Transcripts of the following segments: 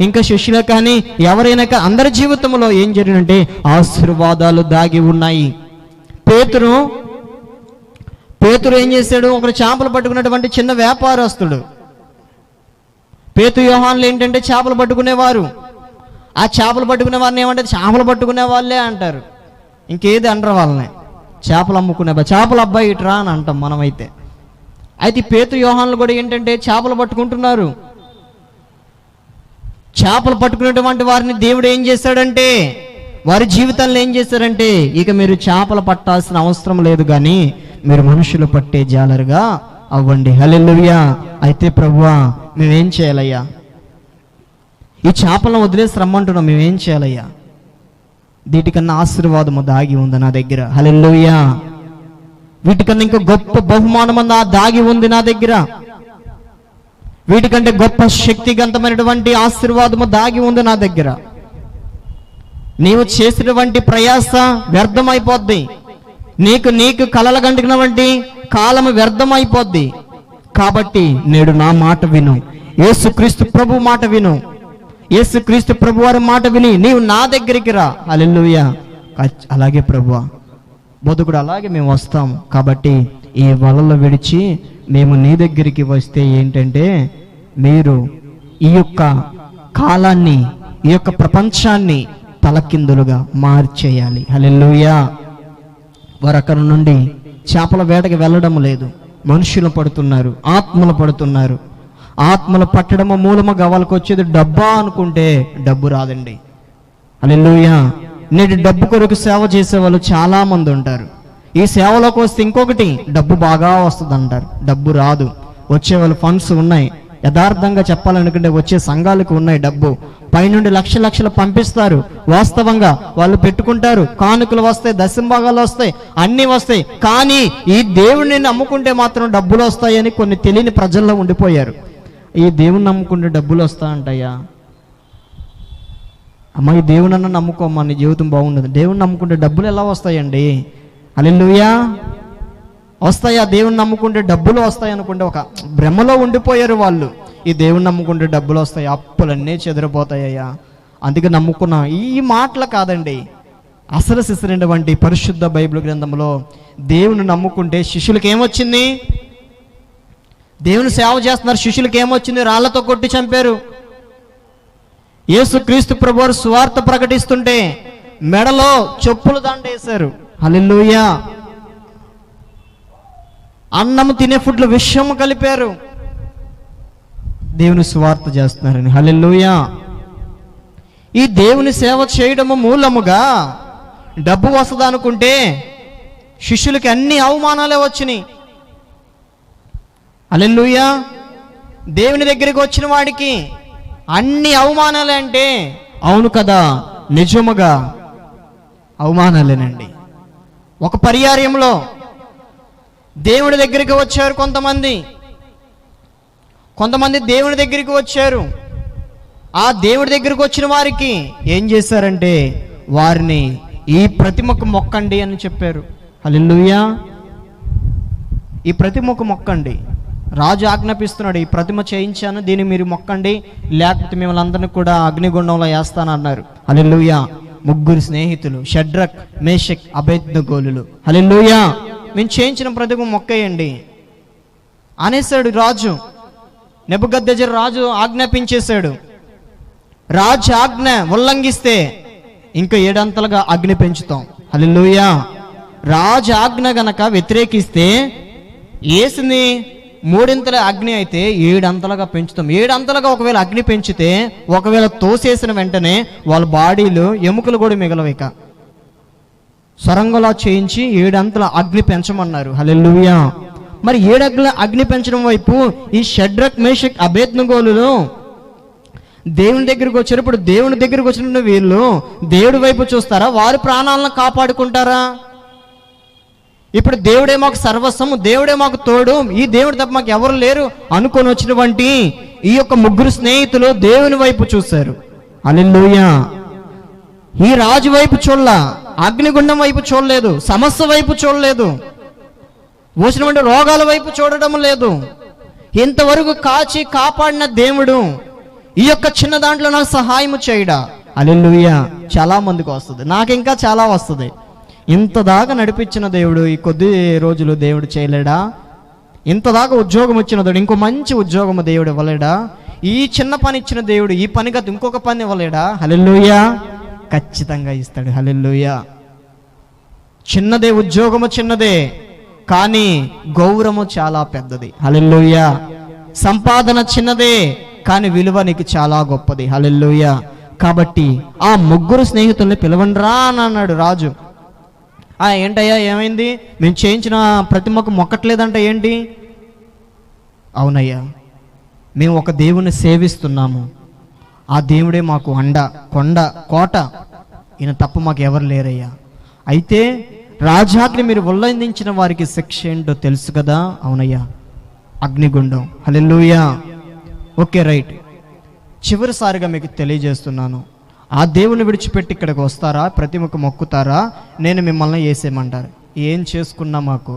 ఇంకా శిష్యులు కానీ ఎవరైనా అందరి జీవితంలో ఏం జరిగినంటే ఆశీర్వాదాలు దాగి ఉన్నాయి. పేతురు ఏం చేశాడు? ఒకరు చేపలు పట్టుకున్నటువంటి చిన్న వ్యాపారస్తుడు. పేతురు యోహానులు ఏంటంటే చేపలు పట్టుకునేవారు. ఆ చేపలు పట్టుకునే వారిని ఏమంటే చేపలు పట్టుకునే వాళ్ళే అంటారు, ఇంకేది అనరు వాళ్ళని. చేపలు అమ్ముకునే చేపల అబ్బాయి ఇట్రా అని అంటాం మనమైతే. అయితే పేతురు యోహానులు కూడా ఏంటంటే చేపలు పట్టుకుంటున్నారు. చేపలు పట్టుకునేటువంటి వారిని దేవుడు ఏం చేశాడంటే, వారి జీవితాల్లో ఏం చేశారంటే, ఇక మీరు చేపలు పట్టాల్సిన అవసరం లేదు కానీ మీరు మనుషులు పట్టే జాలరుగా అవ్వండి. హల్లెలూయా. అయితే ప్రభువా మేమేం చేయాలయ్యా? ఈ చేపలను వదిలేసి రమ్మంటున్నాం, మేమేం చేయాలయ్యా? వీటికన్నా ఆశీర్వాదము దాగి ఉంది నా దగ్గర. హల్లెలూయా. వీటికన్నా ఇంకా గొప్ప బహుమానం దాగి ఉంది నా దగ్గర. వీటికంటే గొప్ప శక్తివంతమైనటువంటి ఆశీర్వాదము దాగి ఉంది నా దగ్గర. నీవు చేసినటువంటి ప్రయాస వ్యర్థమైపోద్ది. నీకు కలల గంటినటువంటి కాలము వ్యర్థమైపోద్ది. కాబట్టి నేడు నా మాట విను, యేసుక్రీస్తు ప్రభు మాట విను. యేసుక్రీస్తు ప్రభు వారి మాట విని నీవు నా దగ్గరికి రా. హల్లెలూయా. అలాగే ప్రభువా, బతుకుడు అలాగే మేము వస్తాం. కాబట్టి ఈ వలలో విడిచి మేము నీ దగ్గరికి వస్తే ఏంటంటే, మీరు ఈ యొక్క కాలాన్ని, ఈ యొక్క ప్రపంచాన్ని తలకిందులుగా మార్చేయాలి. హల్లెలూయా. వారు అక్కడ నుండి చేపల వేటకి వెళ్ళడం లేదు, మనుషులు పడుతున్నారు, ఆత్మలు పడుతున్నారు. ఆత్మలు పట్టడము మూలముగా వాళ్ళకి వచ్చేది డబ్బా అనుకుంటే డబ్బు రాదండి. హల్లెలూయా. నేటి డబ్బు కొరకు సేవ చేసే వాళ్ళు చాలా మంది ఉంటారు. ఈ సేవలోకి వస్తే ఇంకొకటి డబ్బు బాగా వస్తుంది అంటారు, డబ్బు రాదు. వచ్చే వాళ్ళు ఫండ్స్ ఉన్నాయి, యథార్థంగా చెప్పాలనుకుంటే వచ్చే సంఘాలకు ఉన్నాయి డబ్బు. పైనుండి లక్షలు పంపిస్తారు. వాస్తవంగా వాళ్ళు పెట్టుకుంటారు, కానుకలు వస్తాయి, దశంభాగాలు వస్తాయి, అన్నీ వస్తాయి. కానీ ఈ దేవుడిని నమ్ముకుంటే మాత్రం డబ్బులు వస్తాయని కొన్ని తెలియని ప్రజల్లో ఉండిపోయారు. ఈ దేవుని నమ్ముకుంటే డబ్బులు వస్తా అంటయ్యా? అమ్మ, ఈ దేవునన్నా నమ్ముకోమ్మా, నీ జీవితం బాగుండదు. దేవుని నమ్ముకుంటే డబ్బులు ఎలా వస్తాయండి? హల్లెలూయా. వస్తాయా? దేవుని నమ్ముకుంటే డబ్బులు వస్తాయి అనుకుంటే ఒక భ్రమలో ఉండిపోయారు వాళ్ళు. ఈ దేవుని నమ్ముకుంటే డబ్బులు వస్తాయి, అప్పులన్నీ చెదిరిపోతాయ్యా, అందుకే నమ్ముకున్నా. ఈ మాటలు కాదండి. అసలు శిశురైనటువంటి పరిశుద్ధ బైబిల్ గ్రంథంలో దేవుని నమ్ముకుంటే శిష్యులకి ఏమొచ్చింది? దేవుని సేవ చేస్తున్నారు, శిష్యులకి ఏమొచ్చింది? రాళ్లతో కొట్టి చంపారు. యేసుక్రీస్తు ప్రభువారు సువార్త ప్రకటిస్తుంటే మెడలో చెప్పులు దండేశారు. హల్లెలూయా. అన్నము తినే ఫుడ్లో విషము కలిపారు. దేవుని సువార్త చేస్తున్నారని. హల్లెలూయా. ఈ దేవుని సేవ చేయడము మూలముగా డబ్బు వస్తుంది అనుకుంటే శిష్యులకి అన్ని అవమానాలే వచ్చినాయి. హల్లెలూయా. దేవుని దగ్గరికి వచ్చిన వాడికి అన్ని అవమానాలే అంటే అవును కదా, నిజముగా అవమానాలేనండి. ఒక పర్యాయంలో దేవుడి దగ్గరికి వచ్చారు కొంతమంది దేవుడి దగ్గరికి వచ్చారు. ఆ దేవుడి దగ్గరికి వచ్చిన వారికి ఏం చేశారంటే వారిని ఈ ప్రతిమకు మొక్కండి అని చెప్పారు. హల్లెలూయా. ఈ ప్రతిమకు మొక్కండి, రాజు ఆజ్ఞాపిస్తున్నాడు, ఈ ప్రతిమ చేయించాను, దీన్ని మీరు మొక్కండి, లేకపోతే మిమ్మల్ని అందరినీ కూడా అగ్నిగుండంలో వేస్తానన్నారు. హల్లెలూయా. ముగ్గురు స్నేహితులు, షడ్రక్, మేషక్, అబేద్నెగోలు. హల్లెలూయా. మేము చేయించిన ప్రతిమ మొక్కేయండి అనేసాడు రాజు. నెబుకద్నెజరు రాజు ఆజ్ఞాపించేశాడు. రాజు ఆజ్ఞ ఉల్లంఘిస్తే ఇంకా 7 అంతలుగా అగ్ని పెంచుతాం. హల్లెలూయా. రాజు ఆజ్ఞ గనక వ్యతిరేకిస్తే ఏసుని 3 అంతల అగ్ని అయితే 7 అంతలుగా పెంచుతాం. 7 అంతలుగా ఒకవేళ అగ్ని పెంచితే, ఒకవేళ తోసేసిన వెంటనే వాళ్ళ బాడీలు ఎముకలు కూడా మిగలవిక. సొరంగంలా చేయించి 7 అంతల అగ్ని పెంచమన్నారు. హల్లెలూయా. మరి 7 అగ్ని పెంచడం వైపు ఈ షడ్రక్, మేషక్, అబేద్నెగోలు దేవుని దగ్గరికి వచ్చేటప్పుడు, దేవుని దగ్గరికి వచ్చిన వీళ్ళు దేవుడి వైపు చూస్తారా? వారి ప్రాణాలను కాపాడుకుంటారా? ఇప్పుడు దేవుడే మాకు సర్వస్వము, దేవుడే మాకు తోడు, ఈ దేవుడు తప్ప మాకు ఎవరు లేరు అనుకొని వచ్చినటువంటి ఈ యొక్క ముగ్గురు స్నేహితులు దేవుని వైపు చూశారు. హల్లెలూయా. ఈ రాజు వైపు చూడలా, అగ్నిగుండం వైపు చూడలేదు, సమస్య వైపు చూడలేదు, వచ్చినటువంటి రోగాల వైపు చూడడం లేదు. ఇంతవరకు కాచి కాపాడిన దేవుడు ఈ యొక్క చిన్న దాంట్లో నాకు సహాయం చేయడా. హల్లెలూయా. చాలా మందికి వస్తుంది, నాకు ఇంకా చాలా వస్తుంది. ఇంతదాకా నడిపించిన దేవుడు ఈ కొద్ది రోజులు దేవుడు చేయలేడా? ఇంతదాకా ఉద్యోగం ఇచ్చిన దేవుడు ఇంకో మంచి ఉద్యోగం దేవుడు ఇవ్వలేడా? ఈ చిన్న పని ఇచ్చిన దేవుడు ఈ పని కాదు ఇంకొక పని ఇవ్వలేడా? హల్లెలూయా. ఖచ్చితంగా ఇస్తాడు. హల్లెలూయా. చిన్నదే, ఉద్యోగము చిన్నదే, కానీ గౌరవము చాలా పెద్దది. హల్లెలూయా. సంపాదన చిన్నదే, కానీ విలువ నీకు చాలా గొప్పది. హల్లెలూయా. కాబట్టి ఆ ముగ్గురు స్నేహితుల్ని పిలవండిరా అని అన్నాడు రాజు. ఏంటయ్యా ఏమైంది? మేము చేయించిన ప్రతిమకు మొక్కట్లేదంట ఏంటి? అవునయ్యా, మేము ఒక దేవుని సేవిస్తున్నాము, ఆ దేవుడే మాకు అండ, కొండ, కోట, ఈయన తప్ప మాకు ఎవరు లేరయ్యా. అయితే రాజాజ్ఞ మీరు ఉల్లంఘించిన వారికి శిక్ష ఏంటో తెలుసు కదా? అవునయ్యా, అగ్నిగుండం. హల్లెలూయా. Okay, right. చివరిసారిగా మీకు తెలియజేస్తున్నాను, ఆ దేవుని విడిచిపెట్టి ఇక్కడికి వస్తారా? ప్రతిమకు మొక్కుతారా? నేను మిమ్మల్ని వేసేయమంటారు. ఏం చేసుకున్నా మాకు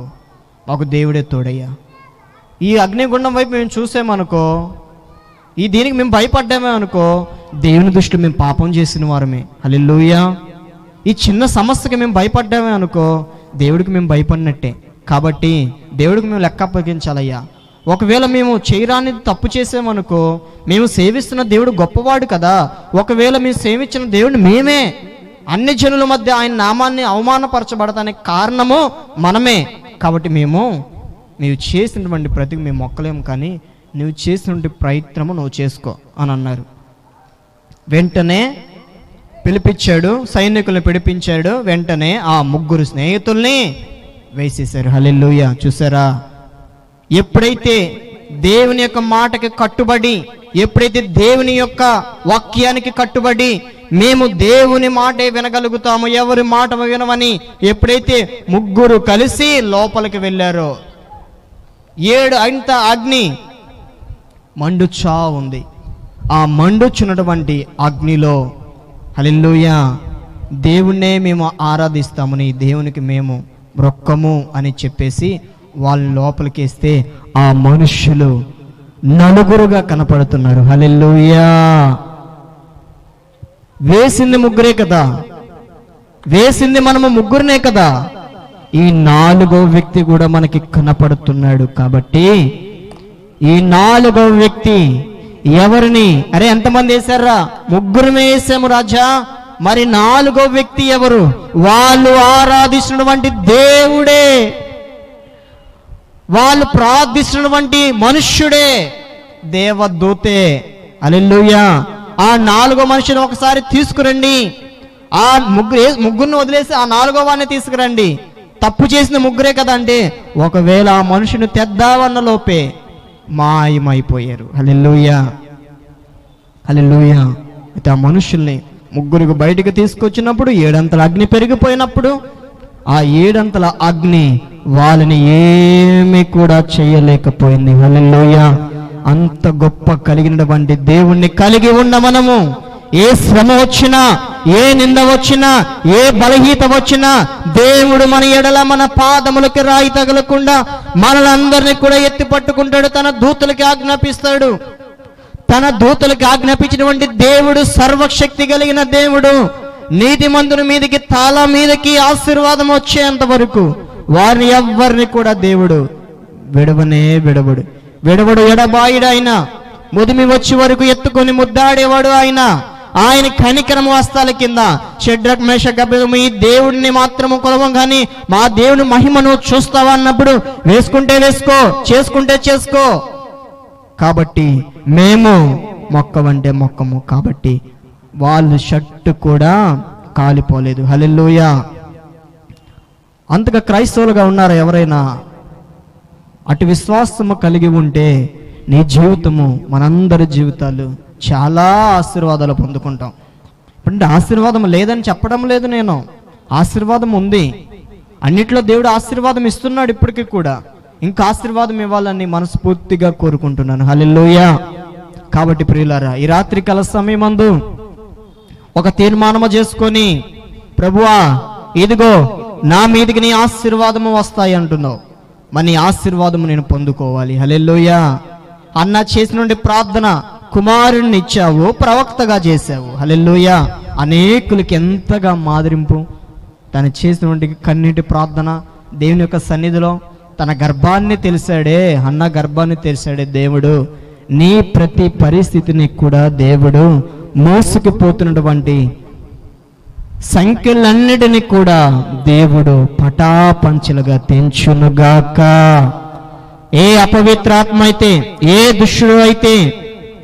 దేవుడే తోడయ్యా. ఈ అగ్నిగుండం వైపు మేము చూసామనుకో, దీనికి మేము భయపడ్డామే అనుకో, దేవుని దృష్టిలో మేము పాపం చేసిన వారమే. హల్లెలూయా. ఈ చిన్న సమస్యకి మేము భయపడ్డామే అనుకో, దేవుడికి మేము భయపడినట్టే. కాబట్టి దేవుడికి మేము లెక్క అప్పగించాలయ్యా. ఒకవేళ మేము చేయరాని తప్పు చేసామనుకో, మేము సేవిస్తున్న దేవుడు గొప్పవాడు కదా. ఒకవేళ మేము సేవించిన దేవుడిని మేమే అన్ని జనుల మధ్య ఆయన నామాన్ని అవమానపరచబడటానికి కారణము మనమే. కాబట్టి నీవు చేసినటువంటి ప్రతికి మేము మొక్కలేము, కానీ నువ్వు చేసినటువంటి ప్రయత్నము నువ్వు చేసుకో అని అన్నారు. వెంటనే పిలిపించాడు, సైనికులను పిలిపించాడు. వెంటనే ఆ ముగ్గురు స్నేహితుల్ని వేసేశారు. హల్లెలూయా. చూసారా? ఎప్పుడైతే దేవుని యొక్క మాటకి కట్టుబడి, ఎప్పుడైతే దేవుని యొక్క వాక్యానికి కట్టుబడి మేము దేవుని మాటే వినగలుగుతాము, ఎవరి మాట వినమని ఎప్పుడైతే ముగ్గురు కలిసి లోపలికి వెళ్ళారో, 7 అంత అగ్ని మండుచా ఉంది. ఆ మండుచున్నటువంటి అగ్నిలో హల్లెలూయా దేవుణ్ణే మేము ఆరాధిస్తామని, దేవునికి మేము మొక్కము అని చెప్పేసి వాళ్ళ లోపలికి వేస్తే ఆ మనుష్యులు నలుగురుగా కనపడుతున్నారు. హల్లెలూయా. వేసింది ముగ్గురే కదా, వేసింది మనము ముగ్గురునే కదా. ఈ 4వ వ్యక్తి కూడా మనకి కనపడుతున్నాడు. కాబట్టి ఈ 4వ వ్యక్తి ఎవరిని? అరే ఎంతమంది వేశారా? ముగ్గురమే వేసాము రాజా. మరి 4వ వ్యక్తి ఎవరు? వాళ్ళు ఆరాధిస్తున్నటువంటి దేవుడే, వాళ్ళు ప్రార్థిస్తున్నటువంటి మనుష్యుడే, దేవదూతే. హల్లెలూయా. ఆ 4వ మనుషుని ఒకసారి తీసుకురండి. ఆ ముగ్గురిని వదిలేసి ఆ 4వ వాడిని తీసుకురండి. తప్పు చేసిన ముగ్గురే కదండి. ఒకవేళ ఆ మనుషుని తెద్దావన్న లోపే మాయమైపోయారు. హల్లెలూయా. హల్లెలూయా. అయితే ఆ మనుషుల్ని ముగ్గురికి బయటికి తీసుకొచ్చినప్పుడు 7 అంతల అగ్ని పెరిగిపోయినప్పుడు ఆ 7 అంతల అగ్ని వాళ్ళని ఏమీ కూడా చేయలేకపోయింది. హల్లెలూయా. అంత గొప్ప కలిగినటువంటి దేవుణ్ణి కలిగి ఉన్న మనము ఏ శ్రమ వచ్చినా, ఏ నింద వచ్చినా, ఏ బలహీనత వచ్చినా, దేవుడు మన ఎడల మన పాదములకి రాయి తగలకుండా మనలందరినీ కూడా ఎత్తి పట్టుకుంటాడు. తన దూతలకి ఆజ్ఞాపిస్తాడు. తన దూతలకి ఆజ్ఞాపించినటువంటి దేవుడు సర్వశక్తి కలిగిన దేవుడు. నీతిమంతుని మీదకి, తల మీదకి ఆశీర్వాదం వచ్చేంత వరకు వారిని ఎవ్వరిని కూడా దేవుడు విడవడు. ఎడబాయుడు ఆయన. ముదిమి వచ్చే వరకు ఎత్తుకొని ముద్దాడేవాడు ఆయన. ఆయన కనికరము వస్తాల కింద షడ్రక్ మేషక్ అబేద్నెగో ఈ దేవుడిని మాత్రము కొలవం, కానీ మా దేవుని మహిమను చూస్తావా అన్నప్పుడు వేసుకుంటే వేసుకో, చేసుకుంటే చేసుకో. కాబట్టి మేము మొక్కవంటే మొక్కము. కాబట్టి వాళ్ళు షర్టు కూడా కాలిపోలేదు. హల్లెలూయా. అంతగా క్రైస్తవులుగా ఉన్నారా ఎవరైనా? అటు విశ్వాసము కలిగి ఉంటే నీ జీవితము, మనందరి జీవితాలు చాలా ఆశీర్వాదాలు పొందుకుంటాం. అంటే ఆశీర్వాదం లేదని చెప్పడం లేదు నేను, ఆశీర్వాదం ఉంది. అన్నిట్లో దేవుడు ఆశీర్వాదం ఇస్తున్నాడు ఇప్పటికీ కూడా. ఇంకా ఆశీర్వాదం ఇవ్వాలని మనస్ఫూర్తిగా కోరుకుంటున్నాను. హల్లెలూయా. కాబట్టి ప్రియులారా, ఈ రాత్రి కాల సమయమందు ఒక తీర్మానము చేసుకొని, ప్రభువా ఇదిగో నా మీదికి నీ ఆశీర్వాదము వస్తాయి అంటున్నావు, మరి నీ ఆశీర్వాదము నేను పొందుకోవాలి. హల్లెలూయా. అన్న చేసిన ప్రార్థన కుమారుణ్ణి ఇచ్చావు, ప్రవక్తగా చేశావు. హల్లెలూయా. అనేకులకి ఎంతగా మాదిరింపు. తను చేసినటువంటి కన్నీటి ప్రార్థన, దేవుని యొక్క సన్నిధిలో తన గర్భాన్ని తెలిసాడే, అన్న గర్భాన్ని తెలిసాడే దేవుడు. నీ ప్రతి పరిస్థితిని కూడా దేవుడు మోసుకుపోతున్నటువంటి సంఖ్యలన్నిటినీ కూడా దేవుడు పటాపంచలుగా తెంచునుగాక. ఏ అపవిత్రాత్మ అయితే, ఏ దుష్టుడు అయితే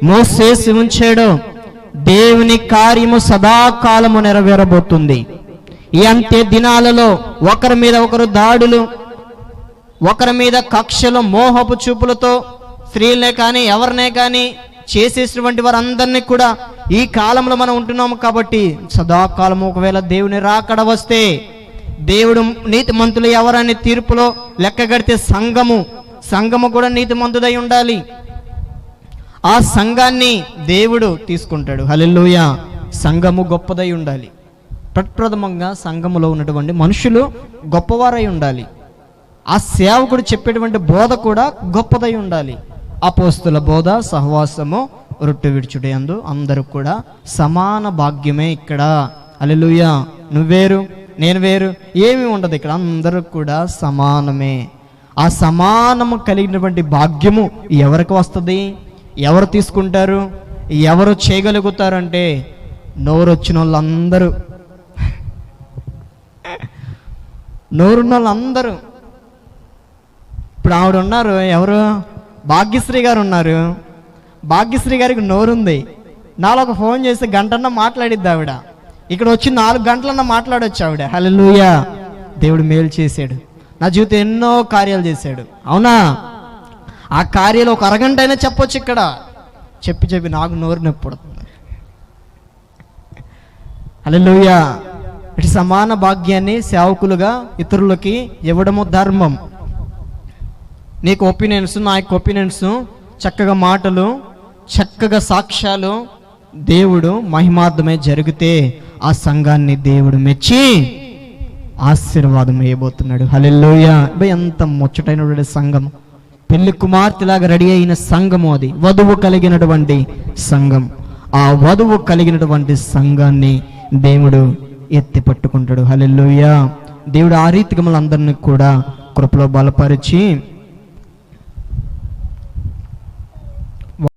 మోసేసి ఉంచాడో దేవుని కార్యము సదాకాలము నెరవేరబోతుంది. ఈ అంత్య దినాలలో ఒకరి మీద ఒకరు దాడులు, ఒకరి మీద కక్షలు, మోహపు చూపులతో స్త్రీలే కానీ ఎవరినే కానీ చేసేసినటువంటి వారందరినీ కూడా ఈ కాలంలో మనం ఉంటున్నాము. కాబట్టి సదాకాలము ఒకవేళ దేవుని రాకడ వస్తే, దేవుడు నీతిమంతులు ఎవరని తీర్పులో లెక్కగడితే సంఘము కూడా నీతిమంతుడై ఉండాలి. ఆ సంఘాన్ని దేవుడు తీసుకుంటాడు. హల్లెలూయా. సంఘము గొప్పదై ఉండాలి. ప్రప్రథమంగా సంఘములో ఉన్నటువంటి మనుషులు గొప్పవారై ఉండాలి. ఆ సేవకుడు చెప్పేటువంటి బోధ కూడా గొప్పదై ఉండాలి. అపోస్తుల బోధ, సహవాసము, రొట్టె విడుచుట యందు అందరూ కూడా సమాన భాగ్యమే ఇక్కడ. హల్లెలూయా. నువ్వు వేరు, నేను వేరు ఏమీ ఉండదు ఇక్కడ, అందరూ కూడా సమానమే. ఆ సమానము కలిగినటువంటి భాగ్యము ఎవరికి వస్తుంది? ఎవరు తీసుకుంటారు? ఎవరు చేయగలుగుతారంటే నోరొచ్చిన వాళ్ళందరూ, నోరున్న వాళ్ళందరూ. ఇప్పుడు ఆవిడ ఉన్నారు, ఎవరు? భాగ్యశ్రీ గారు ఉన్నారు. భాగ్యశ్రీ గారికి నోరుంది. నాలో ఒక ఫోన్ చేసి గంటన్నా మాట్లాడిద్ది ఆవిడ. ఇక్కడ వచ్చి 4 గంటలన్నా మాట్లాడొచ్చు ఆవిడ. హల్లెలూయా. దేవుడు మేలు చేశాడు. నా జీవితం ఎన్నో కార్యాలు చేశాడు. అవునా? ఆ కార్యాలు ఒక అరగంట అయినా చెప్పొచ్చు ఇక్కడ. చెప్పి నాకు నోరు నొప్పి పుడుతుంది. హల్లెలూయా. ఇటు సమాన భాగ్యాన్ని సేవకులుగా ఇతరులకి ఇవ్వడము ధర్మం. నీకు ఒపీనియన్స్, నాకు ఒపీనియన్స్, చక్కగా మాటలు, చక్కగా సాక్ష్యాలు దేవుడు మహిమార్థమే జరిగితే ఆ సంఘాన్ని దేవుడు మెచ్చి ఆశీర్వాదం వేయబోతున్నాడు. హల్లెలూయా. ఎంత ముచ్చటైనటువంటి సంఘం, పెళ్లి కుమార్తెలాగా రెడీ అయిన సంఘము అది. వధువు కలిగినటువంటి సంఘం. ఆ వధువు కలిగినటువంటి సంఘాన్ని దేవుడు ఎత్తి పట్టుకుంటాడు. హల్లెలూయా. దేవుడు ఆ రీతిగా మనందరినీ కూడా కృపలో బలపరిచి